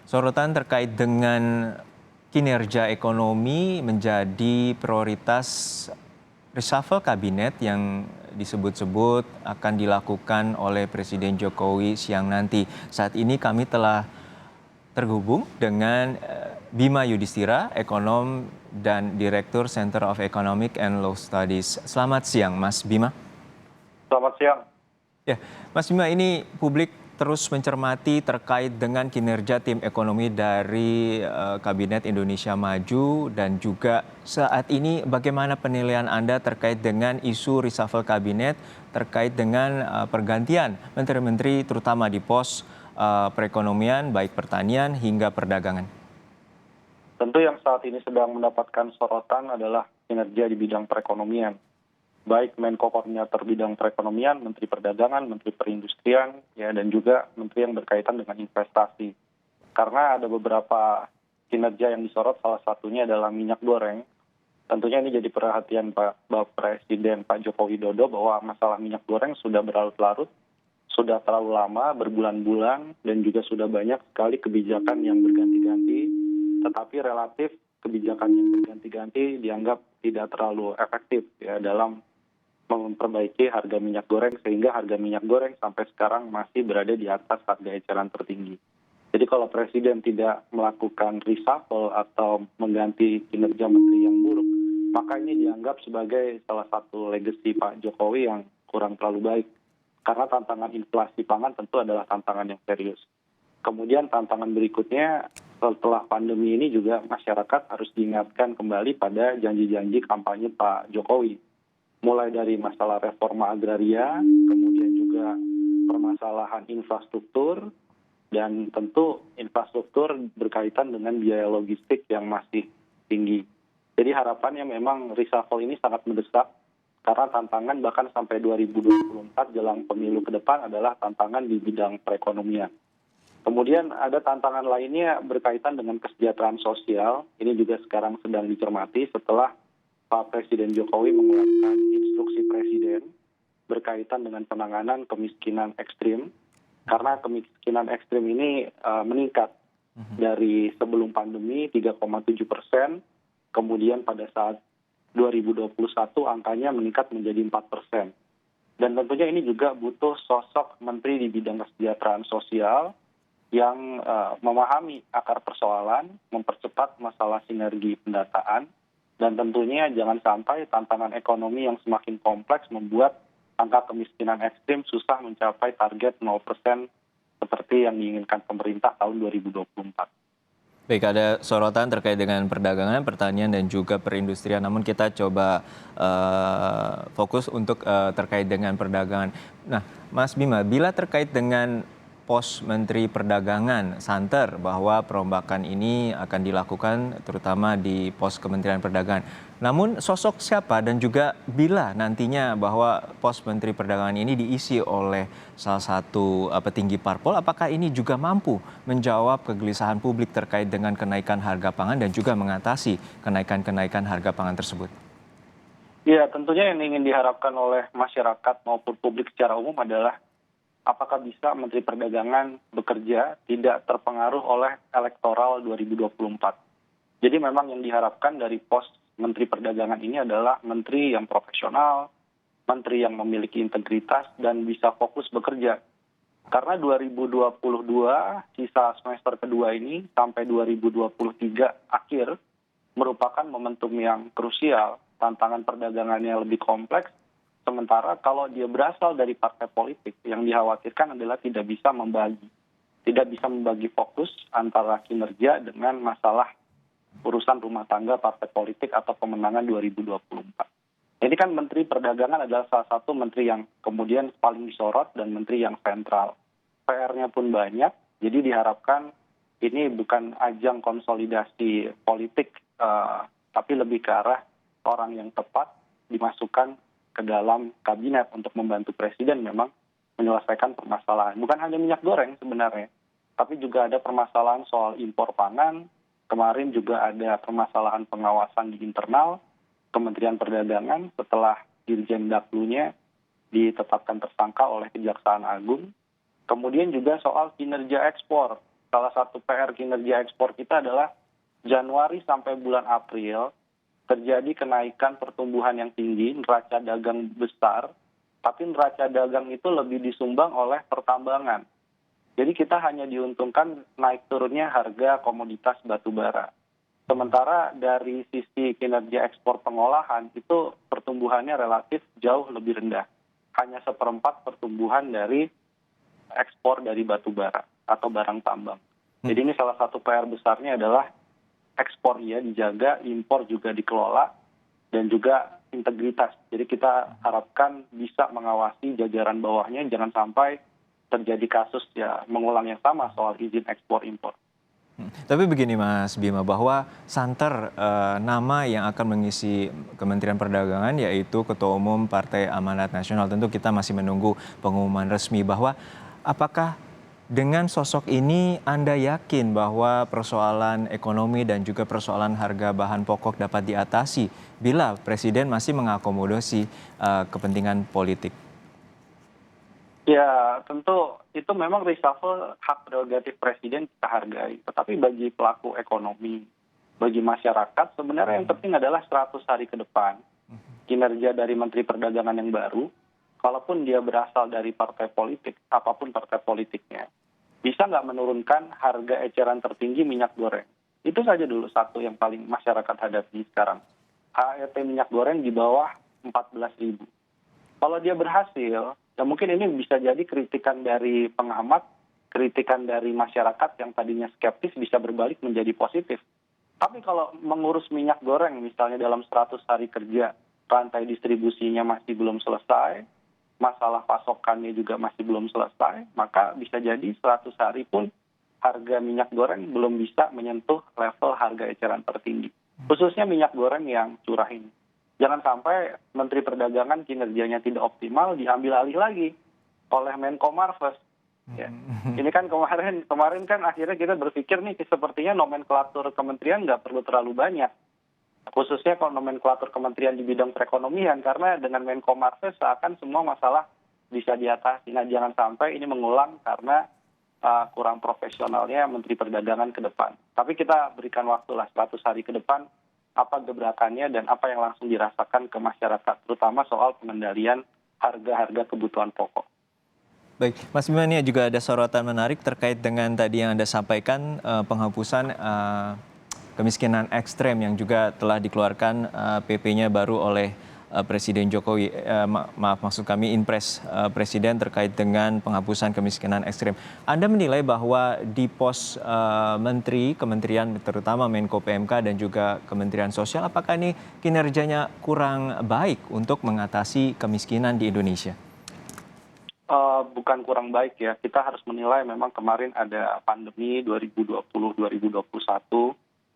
Sorotan terkait dengan kinerja ekonomi menjadi prioritas reshuffle kabinet yang disebut-sebut akan dilakukan oleh Presiden Jokowi siang nanti. Saat ini kami telah terhubung dengan Bima Yudhistira, ekonom dan Direktur Center of Economic and Law Studies. Selamat siang, Mas Bima. Selamat siang. Ya, Mas Bima, ini publik terus mencermati terkait dengan kinerja tim ekonomi dari Kabinet Indonesia Maju dan juga saat ini bagaimana penilaian Anda terkait dengan isu reshuffle kabinet terkait dengan pergantian menteri-menteri terutama di pos perekonomian baik pertanian hingga perdagangan. Tentu yang saat ini sedang mendapatkan sorotan adalah kinerja di bidang perekonomian. Baik Menko Koordinator bidang perekonomian, Menteri Perdagangan, Menteri Perindustrian, ya, dan juga menteri yang berkaitan dengan investasi. Karena ada beberapa kinerja yang disorot, salah satunya adalah minyak goreng. Tentunya ini jadi perhatian Pak Presiden Pak Joko Widodo bahwa masalah minyak goreng sudah berlarut-larut, sudah terlalu lama, berbulan-bulan, dan juga sudah banyak sekali kebijakan yang berganti-ganti, tetapi relatif kebijakan yang berganti-ganti dianggap tidak terlalu efektif ya dalam memperbaiki harga minyak goreng, sehingga harga minyak goreng sampai sekarang masih berada di atas harga eceran tertinggi. Jadi kalau Presiden tidak melakukan reshuffle atau mengganti kinerja menteri yang buruk, maka ini dianggap sebagai salah satu legacy Pak Jokowi yang kurang terlalu baik. Karena tantangan inflasi pangan tentu adalah tantangan yang serius. Kemudian tantangan berikutnya, setelah pandemi ini juga masyarakat harus diingatkan kembali pada janji-janji kampanye Pak Jokowi. Mulai dari masalah reforma agraria, kemudian juga permasalahan infrastruktur, dan tentu infrastruktur berkaitan dengan biaya logistik yang masih tinggi. Jadi harapannya memang reshuffle ini sangat mendesak, karena tantangan bahkan sampai 2024 jelang pemilu ke depan adalah tantangan di bidang perekonomian. Kemudian ada tantangan lainnya berkaitan dengan kesejahteraan sosial. Ini juga sekarang sedang dicermati setelah Pak Presiden Jokowi mengeluarkan instruksi Presiden berkaitan dengan penanganan kemiskinan ekstrim. Karena kemiskinan ekstrim ini meningkat dari sebelum pandemi 3,7%, kemudian pada saat 2021 angkanya meningkat menjadi 4%. Dan tentunya ini juga butuh sosok menteri di bidang kesejahteraan sosial yang memahami akar persoalan, mempercepat masalah sinergi pendataan, dan tentunya jangan sampai tantangan ekonomi yang semakin kompleks membuat angka kemiskinan ekstrim susah mencapai target 0% seperti yang diinginkan pemerintah tahun 2024. Baik, ada sorotan terkait dengan perdagangan, pertanian, dan juga perindustrian. Namun kita coba fokus untuk terkait dengan perdagangan. Nah, Mas Bima, bila terkait dengan pos Menteri Perdagangan, santer bahwa perombakan ini akan dilakukan terutama di pos Kementerian Perdagangan. Namun sosok siapa dan juga bila nantinya bahwa pos Menteri Perdagangan ini diisi oleh salah satu petinggi parpol, apakah ini juga mampu menjawab kegelisahan publik terkait dengan kenaikan harga pangan dan juga mengatasi kenaikan-kenaikan harga pangan tersebut? Ya, tentunya yang ingin diharapkan oleh masyarakat maupun publik secara umum adalah apakah bisa Menteri Perdagangan bekerja tidak terpengaruh oleh elektoral 2024. Jadi memang yang diharapkan dari pos Menteri Perdagangan ini adalah menteri yang profesional, menteri yang memiliki integritas dan bisa fokus bekerja. Karena 2022 sisa semester kedua ini sampai 2023 akhir merupakan momentum yang krusial, tantangan perdagangannya lebih kompleks. Sementara kalau dia berasal dari partai politik, yang dikhawatirkan adalah tidak bisa membagi fokus antara kinerja dengan masalah urusan rumah tangga partai politik atau pemenangan 2024. Ini kan Menteri Perdagangan adalah salah satu menteri yang kemudian paling disorot dan menteri yang sentral. PR-nya pun banyak, jadi diharapkan ini bukan ajang konsolidasi politik, tapi lebih ke arah orang yang tepat dimasukkan ke dalam kabinet untuk membantu Presiden memang menyelesaikan permasalahan. Bukan hanya minyak goreng sebenarnya, tapi juga ada permasalahan soal impor pangan. Kemarin juga ada permasalahan pengawasan di internal Kementerian Perdagangan setelah Dirjen Daklunya ditetapkan tersangka oleh Kejaksaan Agung. Kemudian juga soal kinerja ekspor. salah satu PR kinerja ekspor kita adalah Januari sampai bulan April terjadi kenaikan pertumbuhan yang tinggi, neraca dagang besar, tapi neraca dagang itu lebih disumbang oleh pertambangan. Jadi kita hanya diuntungkan naik turunnya harga komoditas batu bara. Sementara dari sisi kinerja ekspor pengolahan itu pertumbuhannya relatif jauh lebih rendah. Hanya seperempat pertumbuhan dari ekspor dari batu bara atau barang tambang. Jadi ini salah satu PR besarnya adalah ekspor ya dijaga, impor juga dikelola, dan juga integritas. Jadi kita harapkan bisa mengawasi jajaran bawahnya, jangan sampai terjadi kasus ya mengulang yang sama soal izin ekspor impor. Tapi begini Mas Bima, bahwa santer nama yang akan mengisi Kementerian Perdagangan yaitu Ketua Umum Partai Amanat Nasional. Tentu kita masih menunggu pengumuman resmi bahwa apakah dengan sosok ini Anda yakin bahwa persoalan ekonomi dan juga persoalan harga bahan pokok dapat diatasi bila Presiden masih mengakomodasi kepentingan politik? Ya, tentu itu memang reshuffle hak prerogatif presiden kita hargai. Tetapi bagi pelaku ekonomi, bagi masyarakat, sebenarnya yang penting adalah 100 hari ke depan. Kinerja dari Menteri Perdagangan yang baru, kalaupun dia berasal dari partai politik, apapun partai politiknya, bisa nggak menurunkan harga eceran tertinggi minyak goreng. Itu saja dulu satu yang paling masyarakat hadapi sekarang. HET minyak goreng di bawah 14.000. Kalau dia berhasil, ya mungkin ini bisa jadi kritikan dari pengamat, kritikan dari masyarakat yang tadinya skeptis bisa berbalik menjadi positif. Tapi kalau mengurus minyak goreng misalnya dalam 100 hari kerja, rantai distribusinya masih belum selesai, masalah pasokannya juga masih belum selesai, maka bisa jadi 100 hari pun harga minyak goreng belum bisa menyentuh level harga eceran tertinggi. Khususnya minyak goreng yang curah ini. Jangan sampai Menteri Perdagangan kinerjanya tidak optimal diambil alih lagi oleh Menko Marves. Ya. Ini kan kemarin kan akhirnya kita berpikir nih sepertinya nomenklatur kementerian nggak perlu terlalu banyak. Khususnya kalau nomenklatur kementerian di bidang perekonomian, karena dengan Menko Marves seakan semua masalah bisa diatasi. Nah, jangan sampai ini mengulang karena kurang profesionalnya Menteri Perdagangan ke depan. Tapi kita berikan waktulah 100 hari ke depan, apa gebrakannya dan apa yang langsung dirasakan ke masyarakat, terutama soal pengendalian harga-harga kebutuhan pokok. Baik, Mas Bima, ini juga ada sorotan menarik terkait dengan tadi yang Anda sampaikan, penghapusan kemiskinan ekstrem yang juga telah dikeluarkan PP-nya baru oleh Presiden Jokowi. Maksud kami Inpres Presiden terkait dengan penghapusan kemiskinan ekstrem. Anda menilai bahwa di pos menteri, kementerian terutama Menko PMK dan juga Kementerian Sosial, apakah ini kinerjanya kurang baik untuk mengatasi kemiskinan di Indonesia? Bukan kurang baik ya, kita harus menilai memang kemarin ada pandemi 2020-2021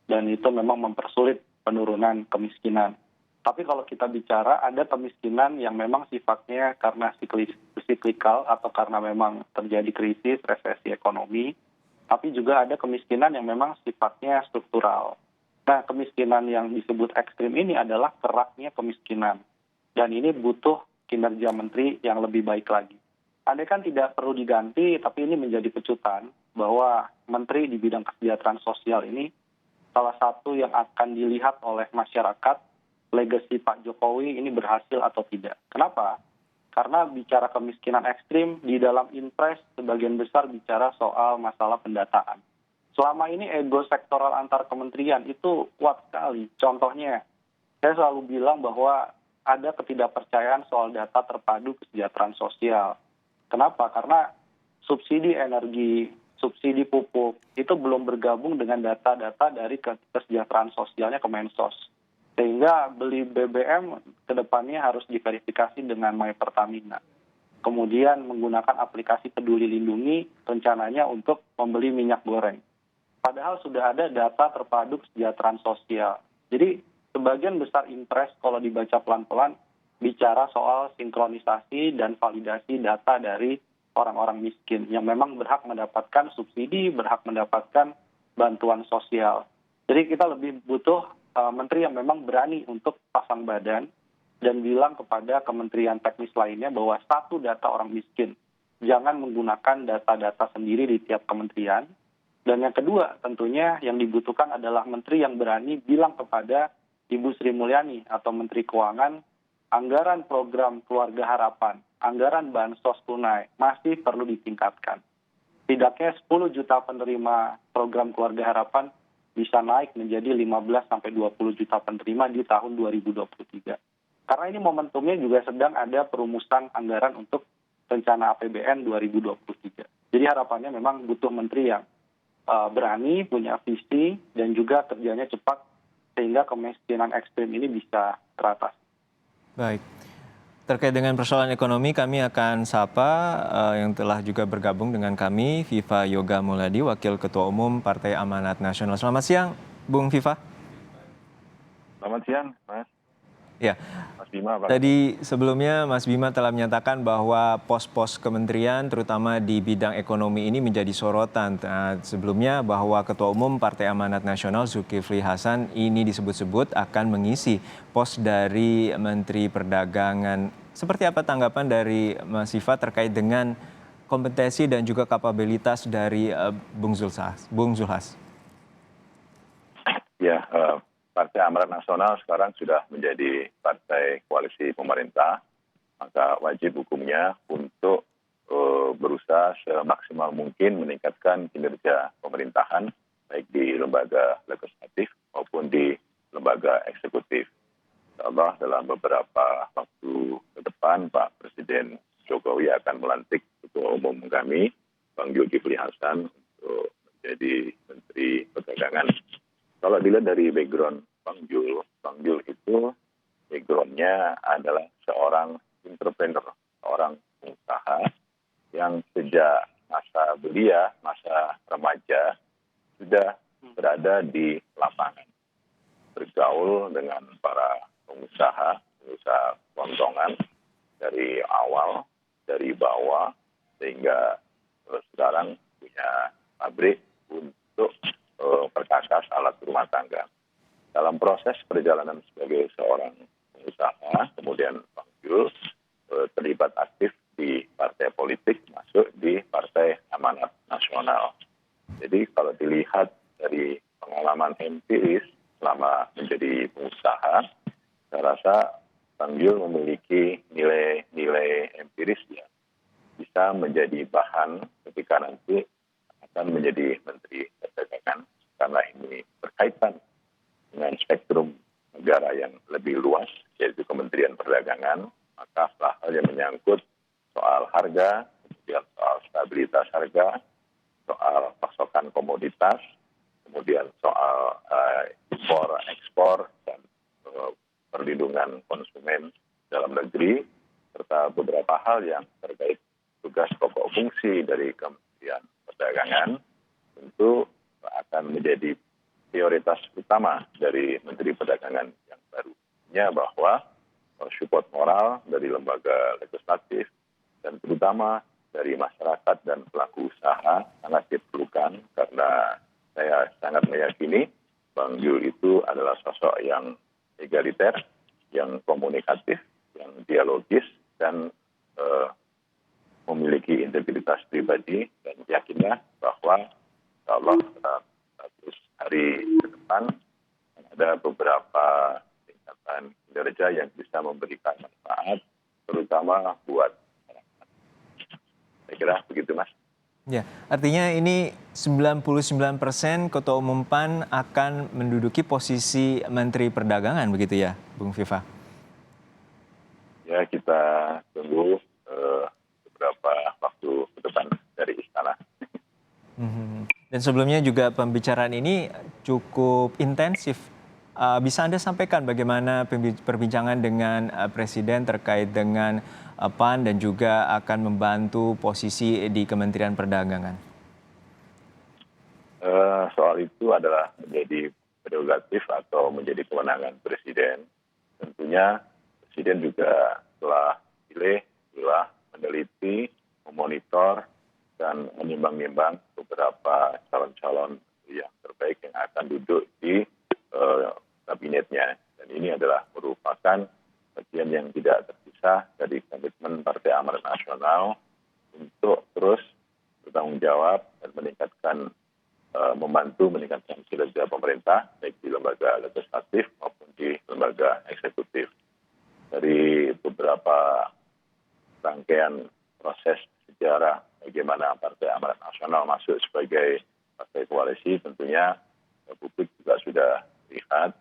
dan itu memang mempersulit penurunan kemiskinan. Tapi kalau kita bicara ada kemiskinan yang memang sifatnya karena siklikal atau karena memang terjadi krisis, resesi ekonomi, tapi juga ada kemiskinan yang memang sifatnya struktural. Nah, kemiskinan yang disebut ekstrim ini adalah keraknya kemiskinan. Dan ini butuh kinerja menteri yang lebih baik lagi. Andai kan tidak perlu diganti, tapi ini menjadi pecutan bahwa menteri di bidang kesejahteraan sosial ini salah satu yang akan dilihat oleh masyarakat, legasi Pak Jokowi ini berhasil atau tidak. Kenapa? Karena bicara kemiskinan ekstrim, di dalam Inpres sebagian besar bicara soal masalah pendataan. Selama ini ego sektoral antar kementerian itu kuat sekali. Contohnya, saya selalu bilang bahwa ada ketidakpercayaan soal data terpadu kesejahteraan sosial. Kenapa? Karena subsidi energi, subsidi pupuk itu belum bergabung dengan data-data dari kesejahteraan sosialnya Kemensos. Sehingga beli BBM ke depannya harus diverifikasi dengan My Pertamina. Kemudian menggunakan aplikasi Peduli Lindungi rencananya untuk membeli minyak goreng. Padahal sudah ada data terpadu kesejahteraan sosial. Jadi sebagian besar Inpres kalau dibaca pelan-pelan bicara soal sinkronisasi dan validasi data dari orang-orang miskin yang memang berhak mendapatkan subsidi, berhak mendapatkan bantuan sosial. Jadi kita lebih butuh menteri yang memang berani untuk pasang badan dan bilang kepada kementerian teknis lainnya bahwa satu data orang miskin. Jangan menggunakan data-data sendiri di tiap kementerian, Dan yang kedua, tentunya yang dibutuhkan adalah menteri yang berani bilang kepada Ibu Sri Mulyani atau Menteri Keuangan, anggaran program Keluarga Harapan, anggaran bansos tunai masih perlu ditingkatkan. Setidaknya 10 juta penerima program Keluarga Harapan bisa naik menjadi 15 sampai 20 juta penerima di tahun 2023. Karena ini momentumnya juga sedang ada perumusan anggaran untuk rencana APBN 2023. Jadi harapannya memang butuh menteri yang berani, punya visi, dan juga kerjanya cepat sehingga kemiskinan ekstrim ini bisa teratas. Baik. Terkait dengan persoalan ekonomi, kami akan sapa yang telah juga bergabung dengan kami, Viva Yoga Mulyadi, Wakil Ketua Umum Partai Amanat Nasional. Selamat siang, Bung Viva. Selamat siang, Mas. Ya, Mas Bima, Pak. tadi sebelumnya Mas Bima telah menyatakan bahwa pos-pos kementerian terutama di bidang ekonomi ini menjadi sorotan. Sebelumnya bahwa Ketua Umum Partai Amanat Nasional Zulkifli Hasan ini disebut-sebut akan mengisi pos dari Menteri Perdagangan. Seperti apa tanggapan dari Mas Viva terkait dengan kompetensi dan juga kapabilitas dari Bung Zulhas? Ya, Partai Amanat Nasional sekarang sudah menjadi partai koalisi pemerintah, maka wajib hukumnya untuk berusaha semaksimal mungkin meningkatkan kinerja pemerintahan, baik di lembaga legislatif maupun di lembaga eksekutif. Insyaallah dalam beberapa waktu ke depan, Pak Presiden Jokowi akan melantik Ketua Umum kami, Bang Zulkifli Hasan, untuk menjadi Menteri Perdagangan. Kalau dilihat dari background Bang Jul itu background-nya adalah seorang entrepreneur, seorang pengusaha yang sejak masa belia, masa remaja, sudah berada di lapangan, bergaul dengan para pengusaha keuntungan dari awal, dari bawah, sehingga sekarang punya pabrik untuk perkakas alat rumah tangga. Dalam proses perjalanan sebagai seorang pengusaha, kemudian Bang Jul terlibat aktif di partai politik, masuk di Partai Amanat Nasional. Jadi kalau dilihat dari pengalaman empiris selama menjadi pengusaha, saya rasa Bang Jul memiliki nilai empiris yang bisa menjadi bahan ketika nanti akan menjadi Menteri Perdagangan, karena ini berkaitan dengan spektrum negara yang lebih luas, yaitu Kementerian Perdagangan, maka hal yang menyangkut soal harga, kemudian soal stabilitas harga, soal pasokan komoditas, kemudian soal impor, ekspor, dan perlindungan konsumen dalam negeri, serta beberapa hal yang terkait tugas pokok fungsi dari Kementerian Perdagangan, tentu akan menjadi prioritas utama dari Menteri Perdagangan yang barunya, bahwa support moral dari lembaga legislatif dan terutama dari masyarakat dan pelaku usaha sangat diperlukan, karena saya sangat meyakini Bang Jul itu adalah sosok yang egaliter, yang komunikatif, yang dialogis, dan memiliki integritas pribadi, dan yakinlah bahwa Allah terus hari ke depan ada beberapa tingkatan kinerja yang bisa memberikan manfaat, terutama buat masyarakat. Saya kira begitu, Mas. Ya, artinya ini 99% Ketua Umum PAN akan menduduki posisi Menteri Perdagangan, begitu ya, Bung Viva? Ya, kita tunggu beberapa waktu ke depan dari istana. Dan sebelumnya juga pembicaraan ini cukup intensif. Bisa Anda sampaikan bagaimana perbincangan dengan Presiden terkait dengan PAN dan juga akan membantu posisi di Kementerian Perdagangan? Soal itu adalah menjadi prerogatif atau menjadi kewenangan Presiden. Tentunya Presiden juga telah meneliti, memonitor, dan menimbang-nimbang beberapa calon-calon yang terbaik yang akan duduk di kabinetnya. Dan ini adalah merupakan bagian yang tidak terpisah dari komitmen Partai Amanat Nasional untuk terus bertanggung jawab dan meningkatkan membantu meningkatkan kinerja pemerintah, baik di lembaga legislatif maupun di lembaga eksekutif. Dari beberapa rangkaian proses sejarah bagaimana Partai Amanat Nasional masuk sebagai partai koalisi, tentunya publik juga sudah lihat.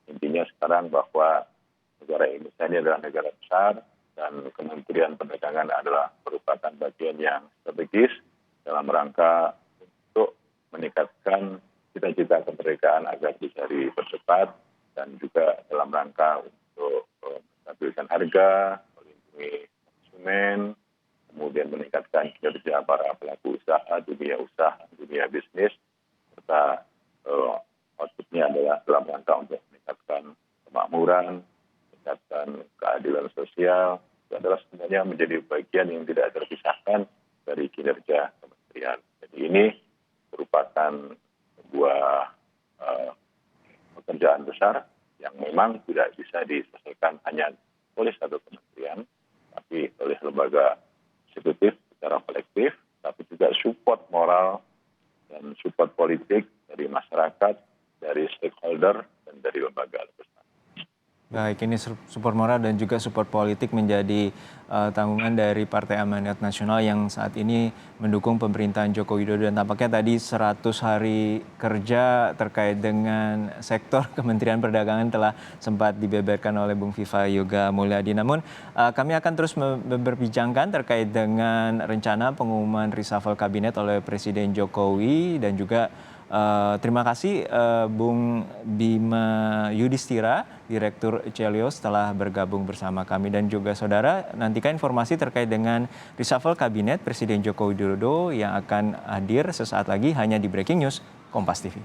Intinya sekarang bahwa negara Indonesia ini adalah negara besar dan Kementerian Perdagangan adalah merupakan bagian yang strategis dalam rangka untuk meningkatkan cita-cita kemerdekaan agar bisa dipercepat dan juga dalam rangka untuk menstabilkan harga, melindungi konsumen, kemudian meningkatkan kinerja para pelaku usaha, dunia bisnis, serta outputnya adalah dalam rangka untuk meningkatkan kemakmuran, meningkatkan keadilan sosial. Itu adalah sebenarnya menjadi bagian yang tidak terpisahkan dari kinerja kementerian. Jadi ini merupakan sebuah pekerjaan besar yang memang tidak bisa diselesaikan hanya oleh satu kementerian, tapi oleh lembaga eksekutif secara kolektif, tapi juga support moral dan support politik dari masyarakat, dari stakeholder, dan dari lembaga legislatif. Baik, ini support moral dan juga support politik menjadi tanggungan dari Partai Amanat Nasional yang saat ini mendukung pemerintahan Joko Widodo, dan tampaknya tadi 100 hari kerja terkait dengan sektor Kementerian Perdagangan telah sempat dibeberkan oleh Bung Viva Yoga Mulyadi. Namun kami akan terus berbincangkan terkait dengan rencana pengumuman reshuffle kabinet oleh Presiden Jokowi, dan juga terima kasih Bung Bima Yudhistira, Direktur Celios, telah bergabung bersama kami, dan juga saudara nantikan informasi terkait dengan reshuffle kabinet Presiden Joko Widodo yang akan hadir sesaat lagi hanya di Breaking News Kompas TV.